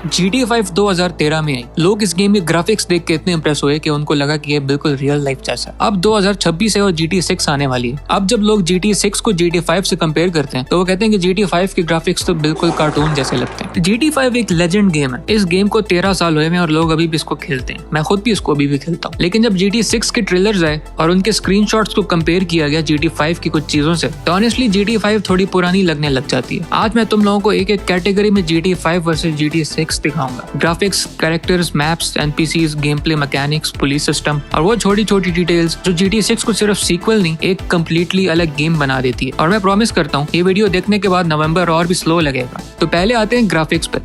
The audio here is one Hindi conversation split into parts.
GTA 5 2013 में आई। लोग इस गेम के ग्राफिक्स देख के इतने इंप्रेस हुए कि उनको लगा कि ये बिल्कुल रियल लाइफ जैसा। अब 2026 है और GTA 6 आने वाली है। अब जब लोग GTA 6 को GTA 5 से कंपेयर करते हैं तो वो कहते हैं कि GTA 5 के ग्राफिक्स तो बिल्कुल कार्टून जैसे लगते हैं। GTA 5 एक लेजेंड गेम है। इस गेम को 13 साल हुए हैं और लोग अभी भी इसको खेलते हैं। मैं खुद भी इसको अभी भी खेलता हूँ। लेकिन जब GTA 6 के ट्रेलर्स आए और उनके स्क्रीनशॉट्स को कंपेयर किया गया GTA 5 की कुछ चीजों से, तो ऑनेस्टली GTA 5 थोड़ी पुरानी लगने लग जाती है। आज मैं तुम लोगों को एक एक कैटेगरी में GTA 5 वर्सेस GTA 6 दिखाऊंगा। Graphics, characters, maps, NPCs, game play mechanics, police system और वो छोटी छोटी डिटेल्स जो GTA 6 को सिर्फ सीक्वल नहीं एक कम्प्लीटली अलग गेम बना देती है। और मैं प्रॉमिस करता हूँ ये वीडियो देखने के बाद नवंबर और भी स्लो लगेगा। तो पहले आते हैं ग्राफिक्स पे।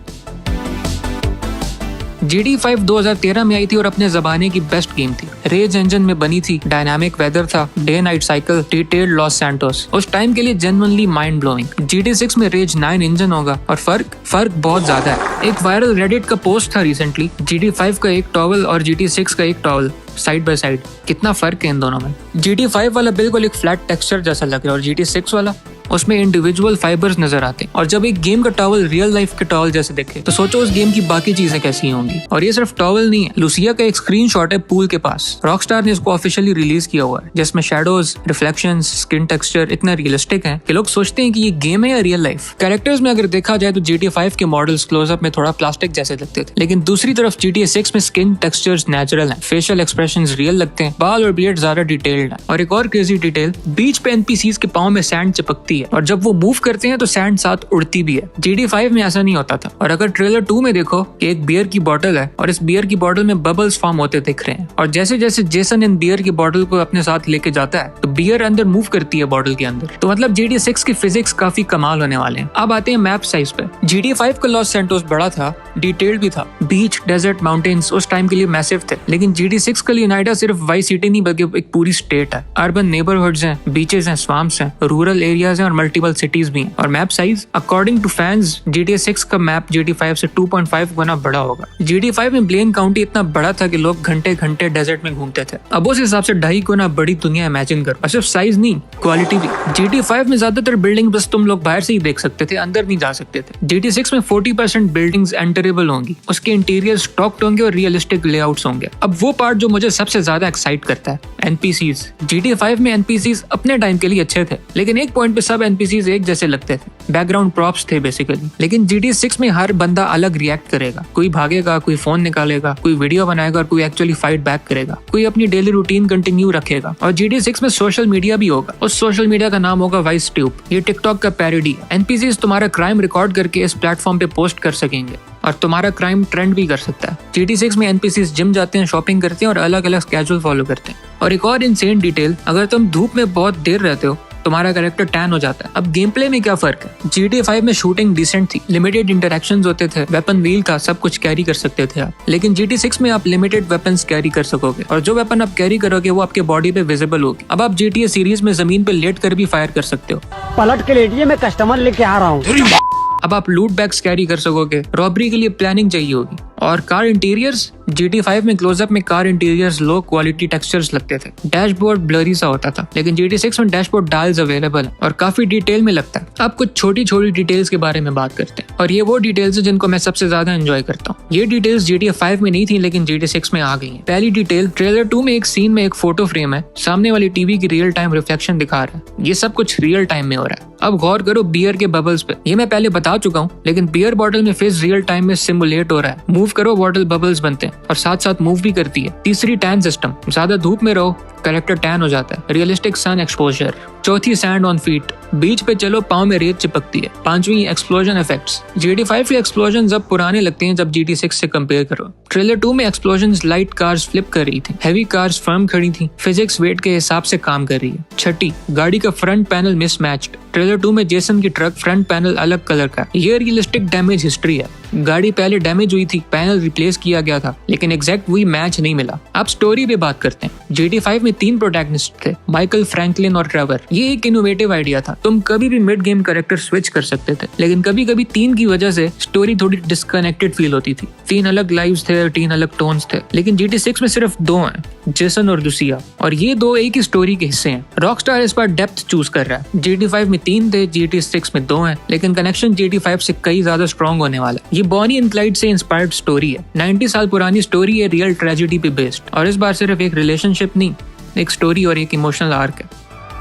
GTA 5 2013 में आई थी और अपने जमाने की बेस्ट गेम थी। रेज इंजन में बनी थी, डायनामिक वेदर था, day night cycle, detailed Los Santos, उस टाइम के लिए जेन्युइनली माइंड ब्लोइंग। GTA 6 में रेज 9 इंजन होगा और फर्क बहुत ज्यादा है। एक वायरल रेडिट का पोस्ट था रिसेंटली, GTA 5 का एक टॉवल और GTA 6 का एक टॉवल साइड बाय साइड, कितना फर्क है इन दोनों में। GTA 5 वाला बिल्कुल एक फ्लैट टेक्सचर जैसा लग रहा है और GTA 6 वाला उसमें इंडिविजुअल फाइबर्स नजर आते हैं। और जब एक गेम का टॉवल रियल लाइफ के टॉवल जैसे दिखे तो सोचो उस गेम की बाकी चीजें कैसी होंगी। और ये सिर्फ टॉवल नहीं है, लुसिया का एक स्क्रीनशॉट है पूल के पास। रॉकस्टार ने इसको ऑफिशियली रिलीज किया हुआ है, जिसमें शैडोज, रिफ्लेक्शंस, स्किन टेक्सचर इतना रियलिस्टिक है कि लोग सोचते हैं कि ये गेम है या रियल लाइफ। कैरेक्टर्स में अगर देखा जाए तो GTA 5 के मॉडल्स क्लोजअप में थोड़ा प्लास्टिक जैसे लगते थे, लेकिन दूसरी तरफ GTA 6 में स्किन टेक्सचर्स नेचुरल हैं, फेशियल एक्सप्रेशंस रियल लगते हैं, बाल और बियर्ड ज्यादा डिटेल्ड है। और एक और क्रेजी डिटेल, बीच पे NPCs के पाँव में सैंड चिपकती है और जब वो मूव करते हैं तो सैंड साथ उड़ती भी है। GTA 5 में ऐसा नहीं होता था। और अगर ट्रेलर 2 में देखो कि एक बियर की बोतल है और इस बियर की बोतल में बबल्स फॉर्म होते दिख रहे हैं और जैसे जैसे जेसन इन बियर की बोतल को अपने साथ लेके जाता है तो बियर अंदर मूव करती है बोतल के अंदर। तो मतलब GTA 6 की फिजिक्स काफी कमाल होने वाले हैं। अब आते हैं मैप साइज पे। GTA 5 का लॉस सैंटोस बड़ा था, डिटेल्ड भी था, बीच, डेजर्ट, माउंटेन्स उस टाइम के लिए मैसिव थे। लेकिन GTA 6 का यूनाइटा सिर्फ वाइस सिटी नहीं बल्कि एक पूरी स्टेट है। अर्बन नेबरहुड्स हैं, बीचेस हैं, स्वाम्प्स हैं, रूरल एरियाज हैं और मल्टीपल सिटीज भी हैं। और map size according to fans GTA 6 का मैप GTA 5 से 2.5 गुना बड़ा होगा। GTA 5 में ब्लेन काउंटी इतना बड़ा था कि लोग घंटे घंटे डेजर्ट में घूमते थे। अब उस हिसाब से 2.5 गुना बड़ी दुनिया इमेजिन करो। और सिर्फ साइज नहीं, क्वालिटी भी। GTA 5 में ज्यादातर बिल्डिंग बस तुम लोग बाहर से ही देख सकते थे, अंदर नहीं जा सकते थे। GTA 6 में 40% बिल्डिंग्स एंटरेबल होंगी, उसके इंटीरियर स्टॉक्ड होंगे और रियलिस्टिक लेआउट्स होंगे। अब वो पार्ट जो मुझे सबसे ज्यादा एक्साइट करता है, NPCs। GTA 5 में NPCs अपने टाइम के लिए अच्छे थे, लेकिन एक पॉइंट पे सब NPCs एक जैसे लगते थे, बैकग्राउंड प्रॉप्स थे बेसिकली। लेकिन GTA 6 में हर बंदा अलग रिएक्ट करेगा, कोई भागेगा, कोई फोन निकालेगा, कोई वीडियो बनाएगा और कोई एक्चुअली फाइट बैक करेगा, कोई अपनी डेली रूटीन कंटिन्यू रखेगा। और GTA 6 में सोशल मीडिया भी होगा। उस सोशल मीडिया का नाम होगा वाइस ट्यूब। ये टिकटॉक का पैरोडी है। NPCs तुम्हारा क्राइम रिकॉर्ड करके इस प्लेटफॉर्म पे पोस्ट कर सकेंगे और तुम्हारा क्राइम ट्रेंड भी कर सकता है। GTA 6 में NPCs जिम जाते हैं, शॉपिंग करते हैं और अलग अलग स्केड्यूल फॉलो करते हैं। और एक और इनसेन डिटेल, अगर तुम धूप में बहुत देर रहते हो तुम्हारा कैरेक्टर टैन हो जाता है। अब गेम प्ले में क्या फर्क है? GTA 5 में शूटिंग डिसेंट थी, लिमिटेड इंटरैक्शंस होते थे, वेपन व्हील था, सब कुछ कैरी कर सकते थे आप। लेकिन GTA 6 में आप लिमिटेड वेपन्स कैरी कर सकोगे और जो वेपन आप कैरी करोगे वो आपके बॉडी पे विजिबल होगी। अब आप GTA सीरीज में जमीन पे लेट कर भी फायर कर सकते हो। पलट के लेटिए, मैं कस्टमर लेके आ रहा हूँ। अब आप लूट बैग्स कैरी कर सकोगे, रॉबरी के लिए प्लानिंग चाहिए होगी। और कार इंटीरियर्स, GTA 5 में क्लोजअप में car interiors low quality textures लगते थे, डैशबोर्ड ब्लरी सा होता था। लेकिन GTA 6 में डैशबोर्ड डायल्स अवेलेबल है और काफी डिटेल में लगता है। अब कुछ छोटी छोटी डिटेल्स के बारे में बात करते हैं और ये वो डिटेल्स है जिनको मैं सबसे ज्यादा एंजॉय करता हूँ। ये डिटेल्स GTA 5 में नहीं थी लेकिन GTA 6 में आ गई है। पहली डिटेल, ट्रेलर 2 में एक सीन में एक फोटो फ्रेम है, सामने वाली टीवी की रियल टाइम रिफ्लेक्शन दिखा रहा है। ये सब कुछ रियल टाइम में हो रहा है। अब गौर करो बियर के बबल्स पे, ये मैं पहले बता चुका हूँ, लेकिन बियर बॉटल में फेस रियल टाइम में सिमुलेट हो रहा है। मूव करो बॉटल बबल्स बनते हैं और साथ साथ मूव भी करती है। तीसरी टैन सिस्टम, ज्यादा धूप में रहो कैरेक्टर टैन हो जाता है, रियलिस्टिक सन एक्सपोजर। चौथी सैंड ऑन फीट, बीच पे चलो पाँव में रेत चिपकती है। पांचवी एक्सप्लोजन इफेक्ट्स, GTA 5 के एक्सप्लोजन अब पुराने लगते हैं जब GTA 6 से कंपेयर करो। ट्रेलर 2 में एक्सप्लोजन लाइट कार्स फ्लिप कर रही थी, हैवी कार्स फर्म खड़ी थी, फिजिक्स वेट के हिसाब से काम कर रही है। छठी, गाड़ी का फ्रंट पैनल मिसमैच्ड। ट्रेलर 2 में जेसन की ट्रक फ्रंट पैनल अलग कलर का। ये रियलिस्टिक डैमेज हिस्ट्री है। गाड़ी पहले डैमेज हुई थी, पैनल रिप्लेस किया गया था, लेकिन एग्जैक्ट वही मैच नहीं मिला। अब स्टोरी पे बात करते हैं। GTA 5 में में 3 प्रोटैगनिस्ट थे, माइकल, फ्रैंकलिन और ट्रेवर। ये एक इनोवेटिव आइडिया था। तुम कभी भी मिड गेम कैरेक्टर स्विच कर सकते थे, लेकिन कभी कभी 3 की वजह से स्टोरी थोड़ी डिस्कनेक्टेड फील होती थी। 3 अलग लाइव्स थे, 3 अलग टोन्स थे। लेकिन GT6 में सिर्फ 2 हैं, जेसन और लुसिया, और ये 2 एक ही स्टोरी के हिस्से हैं। रॉकस्टार इस बार डेप्थ चूज कर रहा है। GT5 में 3 थे, GT6 में 2 हैं, लेकिन कनेक्शन GT5 से कई ज्यादा स्ट्रॉन्ग होने वाला है। ये बॉनी एंड क्लाइड से इंस्पायर्ड स्टोरी है। 90 साल पुरानी स्टोरी है, रियल ट्रेजेडी पे बेस्ड, और इस बार सिर्फ एक रिलेशनशिप नहीं, एक स्टोरी और एक इमोशनल आर्क है।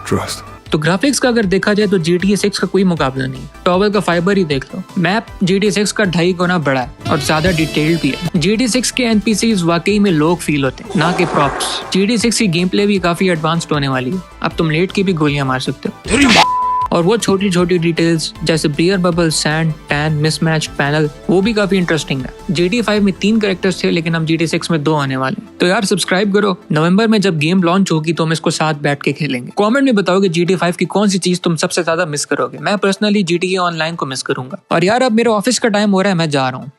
Trust. तो ग्राफिक्स का अगर देखा जाए तो GTA6 का कोई मुकाबला नहीं। टॉवर का फाइबर ही देख लो। मैप GTA6 का 2.5 गुना बड़ा है और ज्यादा डिटेल्ड भी है। GT6 के NPCs वाकई में लोग फील होते हैं, ना कि प्रॉप्स। GT6 की गेम प्ले भी काफी एडवांस्ड होने वाली है। अब तुम लेट के भी गोलियां मार सकते हो, और वो छोटी छोटी डिटेल्स जैसे beer bubble, sand, tan, mismatch panel, वो भी काफी इंटरेस्टिंग है। GT5 में 3 कैरेक्टर्स थे, लेकिन अब GT6 में 2 आने वाले। तो यार सब्सक्राइब करो। नवंबर में जब गेम लॉन्च होगी तो हम इसको साथ बैठ के खेलेंगे। कमेंट में बताओ कि GT5 की कौन सी चीज तुम सबसे ज्यादा मिस करोगे। मैं पर्सनली GTA ऑनलाइन को मिस करूंगा। और यार अब मेरे ऑफिस का टाइम हो रहा है, मैं जा रहा हूँ।